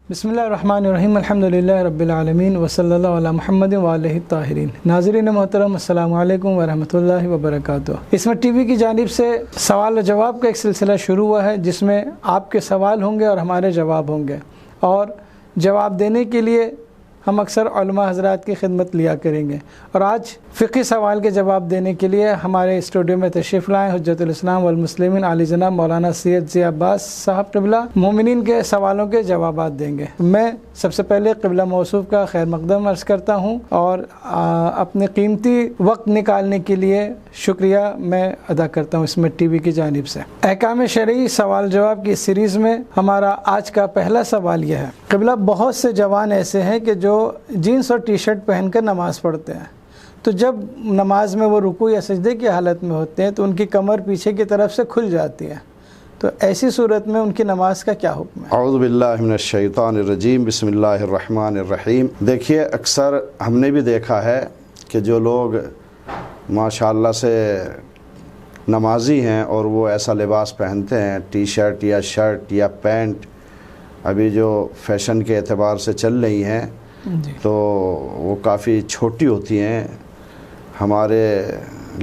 بسم اللہ الرحمن الرحیم الحمدللہ رب العالمین وصلی اللہ علی محمد وآلہ الطاہرین۔ ناظرین محترم، السلام علیکم ورحمۃ اللہ وبرکاتہ۔ اسمت ٹی وی کی جانب سے سوال و جواب کا ایک سلسلہ شروع ہوا ہے جس میں آپ کے سوال ہوں گے اور ہمارے جواب ہوں گے، اور جواب دینے کے لیے ہم اکثر علماء حضرات کی خدمت لیا کریں گے، اور آج فقہی سوال کے جواب دینے کے لیے ہمارے اسٹوڈیو میں تشریف لائے حجت الاسلام والمسلمین عالی جناب مولانا سید ضیاء عباس صاحب قبلہ مومنین کے سوالوں کے جوابات دیں گے۔ میں سب سے پہلے قبلہ موصوف کا خیر مقدم عرض کرتا ہوں اور اپنے قیمتی وقت نکالنے کے لیے شکریہ میں ادا کرتا ہوں اسمت ٹی وی کی جانب سے۔ احکام شرعی سوال جواب کی سیریز میں ہمارا آج کا پہلا سوال یہ ہے، قبلہ بہت سے جوان ایسے ہیں کہ جو جینس اور ٹی شرٹ پہن کر نماز پڑھتے ہیں، تو جب نماز میں وہ رکوع یا سجدے کی حالت میں ہوتے ہیں تو ان کی کمر پیچھے کی طرف سے کھل جاتی ہے، تو ایسی صورت میں ان کی نماز کا کیا حکم ہے؟ اعوذ باللہ من الشیطان الرجیم، بسم اللہ الرحمن الرحیم۔ دیکھیے، اکثر ہم نے بھی دیکھا ہے کہ جو لوگ ماشاءاللہ سے نمازی ہیں اور وہ ایسا لباس پہنتے ہیں، ٹی شرٹ یا شرٹ یا پینٹ، ابھی جو فیشن کے اعتبار سے چل رہی ہیں تو وہ کافی چھوٹی ہوتی ہیں ہمارے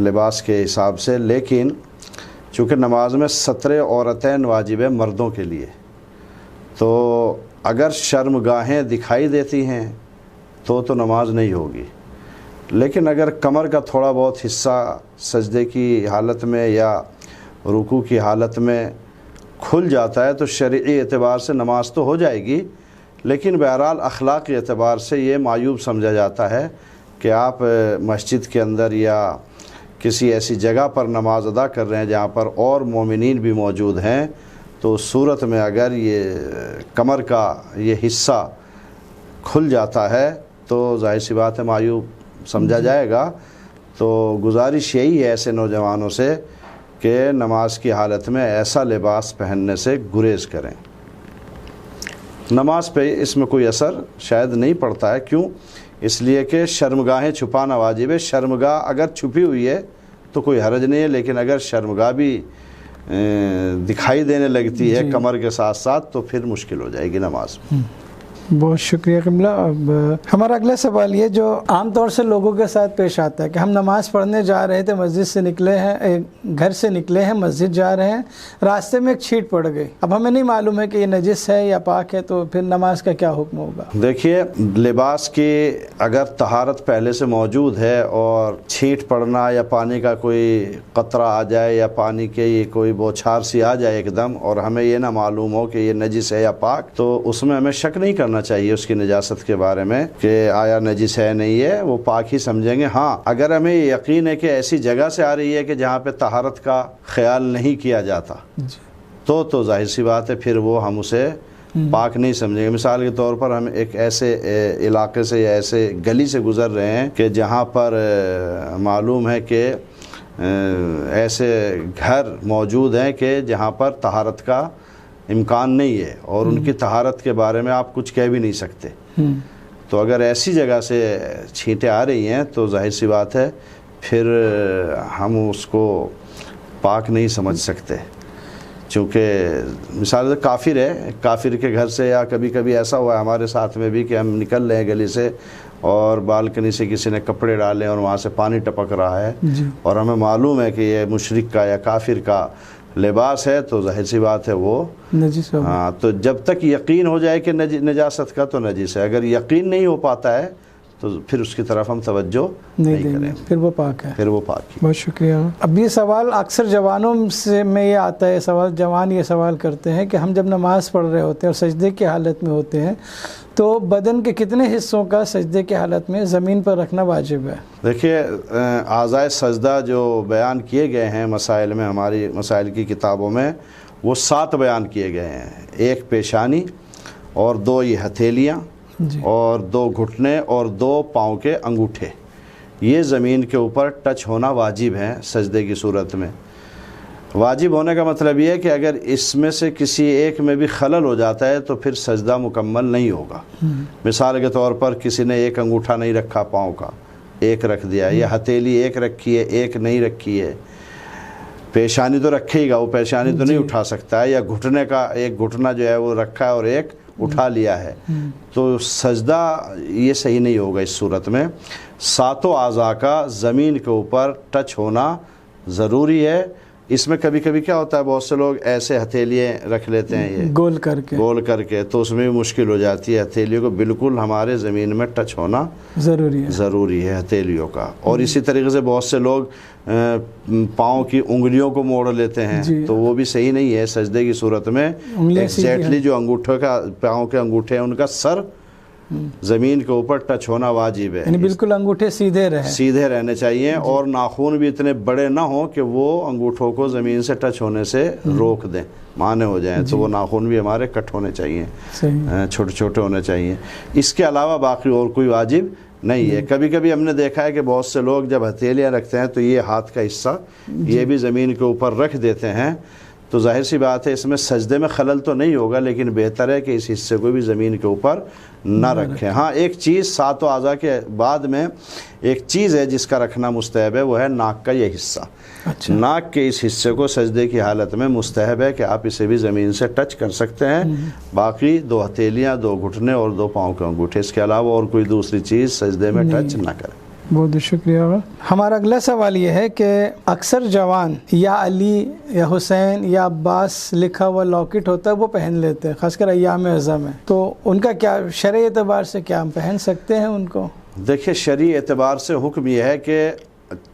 لباس کے حساب سے، لیکن چونکہ نماز میں ستر عورتین واجب ہے مردوں کے لیے، تو اگر شرمگاہیں دکھائی دیتی ہیں تو نماز نہیں ہوگی، لیکن اگر کمر کا تھوڑا بہت حصہ سجدے کی حالت میں یا رکوع کی حالت میں کھل جاتا ہے تو شرعی اعتبار سے نماز تو ہو جائے گی، لیکن بہرحال اخلاقی اعتبار سے یہ معیوب سمجھا جاتا ہے کہ آپ مسجد کے اندر یا کسی ایسی جگہ پر نماز ادا کر رہے ہیں جہاں پر اور مومنین بھی موجود ہیں، تو اس صورت میں اگر یہ کمر کا یہ حصہ کھل جاتا ہے تو ظاہر سی بات ہے معیوب سمجھا جائے گا۔ تو گزارش یہی ہے ایسے نوجوانوں سے کہ نماز کی حالت میں ایسا لباس پہننے سے گریز کریں۔ نماز پہ اس میں کوئی اثر شاید نہیں پڑتا ہے، کیوں؟ اس لیے کہ شرمگاہیں چھپانا واجب ہے۔ شرمگاہ اگر چھپی ہوئی ہے تو کوئی حرج نہیں ہے، لیکن اگر شرمگاہ بھی دکھائی دینے لگتی ہے کمر کے ساتھ ساتھ تو پھر مشکل ہو جائے گی نماز۔ بہت شکریہ قبلہ۔ اب ہمارا اگلا سوال یہ جو عام طور سے لوگوں کے ساتھ پیش آتا ہے کہ ہم نماز پڑھنے جا رہے تھے، مسجد سے نکلے ہیں، گھر سے نکلے ہیں، مسجد جا رہے ہیں، راستے میں ایک چھینٹ پڑ گئی، اب ہمیں نہیں معلوم ہے کہ یہ نجس ہے یا پاک ہے، تو پھر نماز کا کیا حکم ہوگا؟ دیکھیے، لباس کی اگر طہارت پہلے سے موجود ہے اور چھینٹ پڑنا یا پانی کا کوئی قطرہ آ جائے یا پانی کے کوئی بوچھار سی آ جائے ایک دم اور ہمیں یہ نہ معلوم ہو کہ یہ نجس ہے یا پاک، تو اس میں ہمیں شک نہیں کرنا چاہیے اس کی نجاست کے بارے میں کہ آیا نجس ہے نہیں ہے، وہ پاک ہی سمجھیں گے۔ ہاں، اگر ہمیں یقین ہے کہ ایسی جگہ سے آ رہی ہے کہ جہاں پہ طہارت کا خیال نہیں کیا جاتا تو ظاہر سی بات ہے پھر وہ ہم اسے پاک نہیں سمجھیں گے۔ مثال کے طور پر ہم ایک ایسے علاقے سے یا ایسے گلی سے گزر رہے ہیں کہ جہاں پر معلوم ہے کہ ایسے گھر موجود ہیں کہ جہاں پر طہارت کا امکان نہیں ہے اور ان کی طہارت کے بارے میں آپ کچھ کہہ بھی نہیں سکتے، تو اگر ایسی جگہ سے چھینٹیں آ رہی ہیں تو ظاہر سی بات ہے پھر ہم اس کو پاک نہیں سمجھ سکتے، چونکہ مثال کافر ہے، کافر کے گھر سے یا کبھی کبھی ایسا ہوا ہے ہمارے ساتھ میں بھی کہ ہم نکل رہے ہیں گلی سے اور بالکنی سے کسی نے کپڑے ڈالے اور وہاں سے پانی ٹپک رہا ہے اور ہمیں معلوم ہے کہ یہ مشرک کا یا کافر کا لباس ہے، تو ظاہر سی بات ہے وہ نجس ہوگا۔ ہاں، تو جب تک یقین ہو جائے کہ نجاست کا تو نجس ہے، اگر یقین نہیں ہو پاتا ہے تو پھر اس کی طرف ہم توجہ نہیں کریں، پھر وہ پاک ہے، پھر وہ پاک ہے۔ بہت شکریہ۔ اب یہ سوال اکثر جوانوں سے میں یہ آتا ہے سوال، جوان یہ سوال کرتے ہیں کہ ہم جب نماز پڑھ رہے ہوتے ہیں اور سجدے کی حالت میں ہوتے ہیں تو بدن کے کتنے حصوں کا سجدے کی حالت میں زمین پر رکھنا واجب ہے؟ دیکھیے، اعضائے سجدہ جو بیان کیے گئے ہیں مسائل میں، ہماری مسائل کی کتابوں میں، وہ 7 بیان کیے گئے ہیں۔ ایک پیشانی اور 2 یہ ہتھیلیاں اور 2 گھٹنے اور 2 پاؤں کے انگوٹھے، یہ زمین کے اوپر ٹچ ہونا واجب ہیں سجدے کی صورت میں۔ واجب ہونے کا مطلب یہ ہے کہ اگر اس میں سے کسی ایک میں بھی خلل ہو جاتا ہے تو پھر سجدہ مکمل نہیں ہوگا۔ مثال کے طور پر کسی نے ایک انگوٹھا نہیں رکھا پاؤں کا، ایک رکھ دیا، یا ہتھیلی ایک رکھی ہے ایک نہیں رکھی ہے، پیشانی تو رکھے گا، وہ پیشانی تو نہیں اٹھا سکتا ہے، یا گھٹنے کا ایک گھٹنا جو ہے وہ رکھا ہے اور ایک اٹھا لیا ہے تو سجدہ یہ صحیح نہیں ہوگا اس صورت میں. ساتوں اعضاء کا زمین کے اوپر ٹچ ہونا ضروری ہے. اس میں کبھی کبھی کیا ہوتا ہے بہت سے لوگ ایسے ہتھیلیاں رکھ لیتے ہیں یہ گول کر کے تو اس میں بھی مشکل ہو جاتی ہے. ہتھیلیوں کو بالکل ہمارے زمین میں ٹچ ہونا ضروری ہے ہتھیلیوں کا. اور اسی طریقے سے بہت سے لوگ پاؤں کی انگلیوں کو موڑ لیتے ہیں تو وہ بھی صحیح نہیں ہے. سجدے کی صورت میں ایگزیکٹلی جو انگوٹھے کا پاؤں کے انگوٹھے ہیں ان کا سر زمین کے اوپر ٹچ ہونا واجب ہے. یعنی بالکل انگوٹھے سیدھے رہنے چاہیے اور ناخن بھی اتنے بڑے نہ ہوں کہ وہ انگوٹھوں کو زمین سے ٹچ ہونے سے روک دیں، مانے ہو جائیں. تو وہ ناخن بھی ہمارے کٹ ہونے چاہیے، چھوٹے چھوٹے ہونے چاہیے. اس کے علاوہ باقی اور کوئی واجب نہیں ہے. کبھی کبھی ہم نے دیکھا ہے کہ بہت سے لوگ جب ہتھیلیاں رکھتے ہیں تو یہ ہاتھ کا حصہ یہ بھی زمین کے اوپر رکھ دیتے ہیں. تو ظاہر سی بات ہے اس میں سجدے میں خلل تو نہیں ہوگا، لیکن بہتر ہے کہ اس حصے کو بھی زمین کے اوپر نہ رکھیں. ہاں ایک چیز ساتوں اعضاء کے بعد میں ایک چیز ہے جس کا رکھنا مستحب ہے، وہ ہے ناک کا یہ حصہ. ناک کے اس حصے کو سجدے کی حالت میں مستحب ہے کہ آپ اسے بھی زمین سے ٹچ کر سکتے ہیں. باقی 2 ہتھیلیاں، 2 گھٹنے اور 2 پاؤں کے انگوٹھے، اس کے علاوہ اور کوئی دوسری چیز سجدے میں ٹچ نہ کریں. بہت بہت شکریہ. ہمارا اگلا سوال یہ ہے کہ اکثر جوان یا علی یا حسین یا عباس لکھا ہوا لاکٹ ہوتا ہے وہ پہن لیتے ہیں، خاص کر ایام اعظم میں، تو ان کا کیا شرعی اعتبار سے کیا ہم پہن سکتے ہیں ان کو؟ دیکھیں شرعی اعتبار سے حکم یہ ہے کہ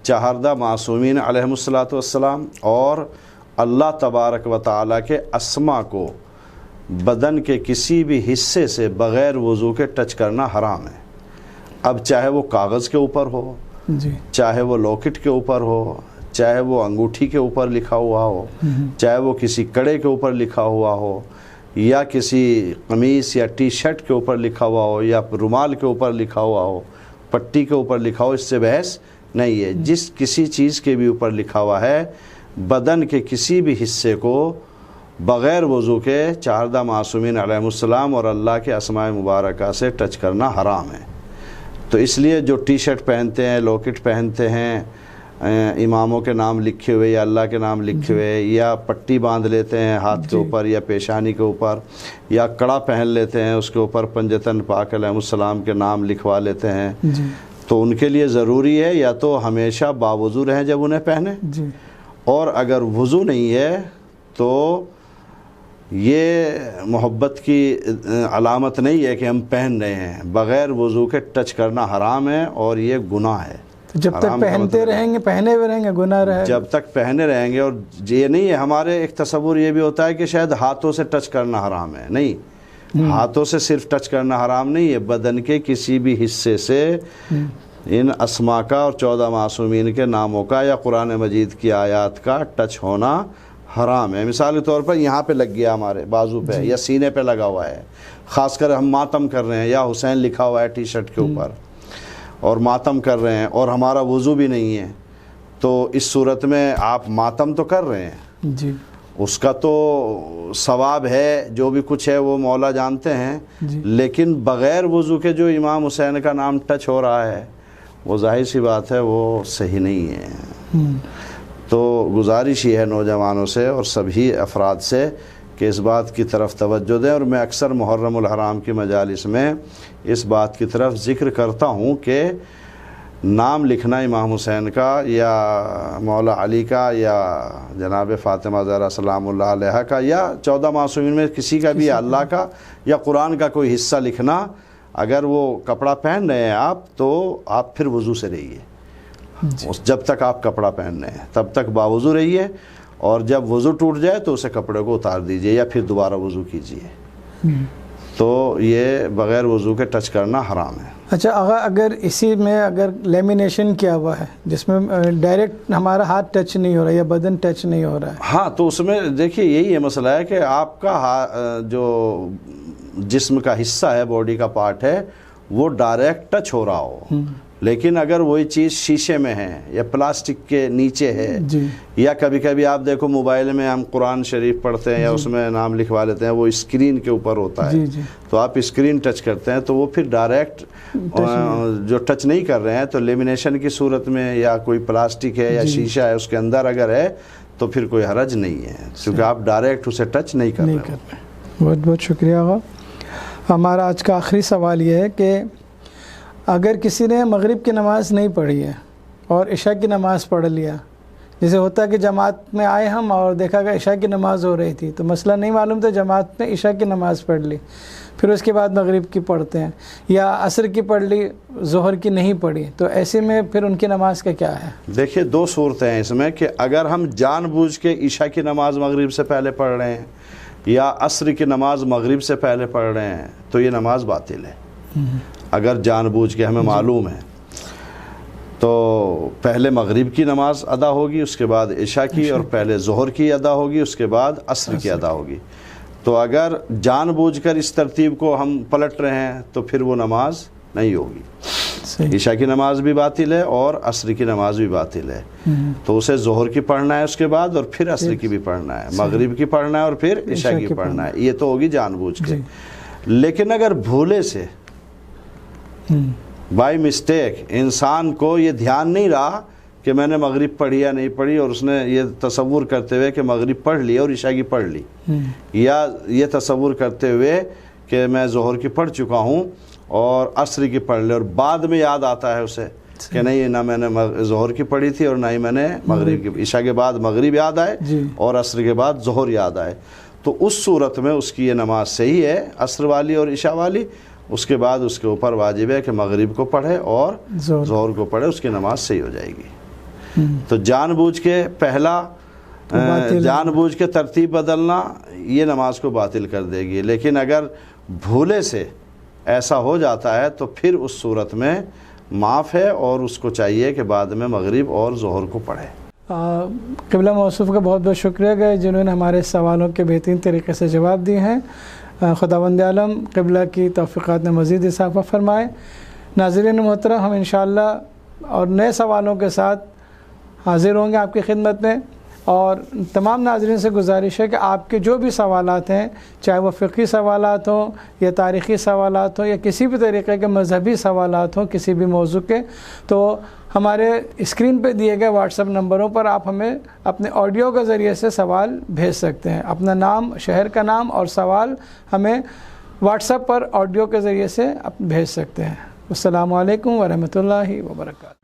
چہاردہ معصومین علیہم الصلاۃ والسلام اور اللہ تبارک و تعالیٰ کے اسما کو بدن کے کسی بھی حصے سے بغیر وضو کے ٹچ کرنا حرام ہے. اب چاہے وہ کاغذ کے اوپر ہو، چاہے وہ لاکٹ کے اوپر ہو، چاہے وہ انگوٹھی کے اوپر لکھا ہوا ہو، چاہے وہ کسی کڑے کے اوپر لکھا ہوا ہو، یا کسی قمیص یا ٹی شرٹ کے اوپر لکھا ہوا ہو، یا رومال کے اوپر لکھا ہوا ہو، پٹی کے اوپر لکھا ہو، اس سے بحث نہیں ہے. جس کسی چیز کے بھی اوپر لکھا ہوا ہے بدن کے کسی بھی حصے کو بغیر وضو کے چہاردہ معصومین علیہم السلام اور اللہ کے اسماء مبارکہ سے ٹچ کرنا حرام ہے. تو اس لیے جو ٹی شرٹ پہنتے ہیں، لاکٹ پہنتے ہیں اماموں کے نام لکھے ہوئے یا اللہ کے نام لکھے ہوئے، یا پٹی باندھ لیتے ہیں ہاتھ کے اوپر یا پیشانی کے اوپر، یا کڑا پہن لیتے ہیں اس کے اوپر پنجتن پاک علیہ السلام کے نام لکھوا لیتے ہیں، تو ان کے لیے ضروری ہے یا تو ہمیشہ باوضو رہیں جب انہیں پہنے، اور اگر وضو نہیں ہے تو یہ محبت کی علامت نہیں ہے کہ ہم پہن رہے ہیں. بغیر وضو کے ٹچ کرنا حرام ہے اور یہ گناہ ہے. جب تک پہنتے رہیں گے، پہنے ہوئے رہیں گے، گناہ رہے گا. جب تک پہنے رہیں گے. اور یہ نہیں ہے ہمارے ایک تصور یہ بھی ہوتا ہے کہ شاید ہاتھوں سے ٹچ کرنا حرام ہے. نہیں، ہاتھوں سے صرف ٹچ کرنا حرام نہیں ہے، بدن کے کسی بھی حصے سے ان اسما کا اور 14 معصومین کے ناموں کا یا قرآن مجید کی آیات کا ٹچ ہونا حرام ہے. مثال کے طور پر یہاں پہ لگ گیا ہمارے بازو پہ یا سینے پہ لگا ہوا ہے، خاص کر ہم ماتم کر رہے ہیں یا حسین لکھا ہوا ہے ٹی شرٹ کے اوپر اور ماتم کر رہے ہیں اور ہمارا وضو بھی نہیں ہے، تو اس صورت میں آپ ماتم تو کر رہے ہیں، اس کا تو ثواب ہے، جو بھی کچھ ہے وہ مولا جانتے ہیں، لیکن بغیر وضو کے جو امام حسین کا نام ٹچ ہو رہا ہے وہ ظاہر سی بات ہے وہ صحیح نہیں ہے. تو گزارش یہ ہے نوجوانوں سے اور سبھی افراد سے کہ اس بات کی طرف توجہ دیں. اور میں اکثر محرم الحرام کی مجالس میں اس بات کی طرف ذکر کرتا ہوں کہ نام لکھنا امام حسین کا یا مولا علی کا یا جناب فاطمہ زہرا سلام اللہ علیہ کا یا 14 معصومین میں کسی کا بھی، اللہ کا یا قرآن کا کوئی حصہ لکھنا، اگر وہ کپڑا پہن رہے ہیں آپ تو آپ پھر وضو سے رہیے. جب تک آپ کپڑا پہن رہے ہیں تب تک باوضو رہیے، اور جب وضو ٹوٹ جائے تو اسے کپڑے کو اتار دیجئے یا پھر دوبارہ وضو کیجئے. تو یہ بغیر وضو کے ٹچ کرنا حرام ہے. اچھا اگر اسی میں اگر لیمینیشن کیا ہوا ہے جس میں ڈائریکٹ ہمارا ہاتھ ٹچ نہیں ہو رہا یا بدن ٹچ نہیں ہو رہا ہے، ہاں تو اس میں دیکھیے یہی ہے مسئلہ ہے کہ آپ کا جو جسم کا حصہ ہے، باڈی کا پارٹ ہے، وہ ڈائریکٹ ٹچ ہو رہا ہو، لیکن اگر وہی چیز شیشے میں ہے یا پلاسٹک کے نیچے ہے، یا کبھی کبھی آپ دیکھو موبائل میں ہم قرآن شریف پڑھتے ہیں یا اس میں نام لکھوا لیتے ہیں، وہ اسکرین کے اوپر ہوتا ہے، تو آپ اسکرین ٹچ کرتے ہیں تو وہ پھر ڈائریکٹ جو ٹچ نہیں کر رہے ہیں، تو لیمینیشن کی صورت میں یا کوئی پلاسٹک ہے یا شیشہ ہے اس کے اندر اگر ہے تو پھر کوئی حرج نہیں ہے، کیونکہ آپ ڈائریکٹ اسے ٹچ نہیں کر رہے. بہت بہت شکریہ آقا. ہمارا آج کا آخری سوال یہ ہے کہ اگر کسی نے مغرب کی نماز نہیں پڑھی ہے اور عشاء کی نماز پڑھ لیا، جیسے ہوتا ہے کہ جماعت میں آئے ہم اور دیکھا کہ عشاء کی نماز ہو رہی تھی تو مسئلہ نہیں معلوم تھا، جماعت میں عشاء کی نماز پڑھ لی، پھر اس کے بعد مغرب کی پڑھتے ہیں، یا عصر کی پڑھ لی، ظہر کی نہیں پڑھی، تو ایسے میں پھر ان کی نماز کا کیا ہے؟ دیکھیے دو صورتیں ہیں اس میں کہ اگر ہم جان بوجھ کے عشاء کی نماز مغرب سے پہلے پڑھ رہے ہیں یا عصر کی نماز مغرب سے پہلے پڑھ رہے ہیں تو یہ نماز باطل ہے۔ اگر جان بوجھ کے ہمیں معلوم ہے تو پہلے مغرب کی نماز ادا ہوگی، اس کے بعد عشاء کی، اور پہلے ظہر کی ادا ہوگی، اس کے بعد عصر کی ادا ہوگی۔ تو اگر جان بوجھ کر اس ترتیب کو ہم پلٹ رہے ہیں تو پھر وہ نماز نہیں ہوگی۔ عشاء کی نماز بھی باطل ہے اور عصر کی نماز بھی باطل ہے، تو اسے ظہر کی پڑھنا ہے اس کے بعد، اور پھر عصر کی بھی پڑھنا ہے، مغرب کی پڑھنا ہے اور پھر عشاء کی پڑھنا ہے، یہ تو ہوگی جان بوجھ کے۔ لیکن اگر بھولے سے بائی مسٹیک انسان کو یہ دھیان نہیں رہا کہ میں نے مغرب پڑھی یا نہیں پڑھی، اور اس نے یہ تصور کرتے ہوئے کہ مغرب پڑھ لی اور عشاء کی پڑھ لی، یا یہ تصور کرتے ہوئے کہ میں ظہر کی پڑھ چکا ہوں اور عصر کی پڑھ لی، اور بعد میں یاد آتا ہے اسے کہ نہیں، نہ میں نے ظہر کی پڑھی تھی اور نہ ہی میں نے مغرب کی، عشاء کے بعد مغرب یاد آئے اور عصر کے بعد ظہر یاد آئے، تو اس صورت میں اس کی یہ نماز صحیح ہے، عصر والی اور عشاء والی۔ اس کے بعد اس کے اوپر واجب ہے کہ مغرب کو پڑھے اور ظہر کو پڑھے، اس کی نماز صحیح ہو جائے گی۔ تو جان بوجھ کے پہلا جان بوجھ کے ترتیب بدلنا یہ نماز کو باطل کر دے گی، لیکن اگر بھولے سے ایسا ہو جاتا ہے تو پھر اس صورت میں معاف ہے، اور اس کو چاہیے کہ بعد میں مغرب اور ظہر کو پڑھے۔ قبلہ موصوف کا بہت بہت شکریہ کہ جنہوں نے ہمارے سوالوں کے بہترین طریقے سے جواب دیے ہیں۔ خداوند عالم قبلہ کی توفیقات میں مزید اضافہ فرمائے۔ ناظرین محترم، ہم انشاءاللہ اور نئے سوالوں کے ساتھ حاضر ہوں گے آپ کی خدمت میں، اور تمام ناظرین سے گزارش ہے کہ آپ کے جو بھی سوالات ہیں، چاہے وہ فقہی سوالات ہوں یا تاریخی سوالات ہوں یا کسی بھی طریقے کے مذہبی سوالات ہوں کسی بھی موضوع کے، تو ہمارے اسکرین پہ دیے گئے واٹس ایپ نمبروں پر آپ ہمیں اپنے آڈیو کے ذریعے سے سوال بھیج سکتے ہیں۔ اپنا نام، شہر کا نام اور سوال ہمیں واٹس ایپ پر آڈیو کے ذریعے سے بھیج سکتے ہیں۔ السلام علیکم ورحمۃ اللہ وبرکاتہ۔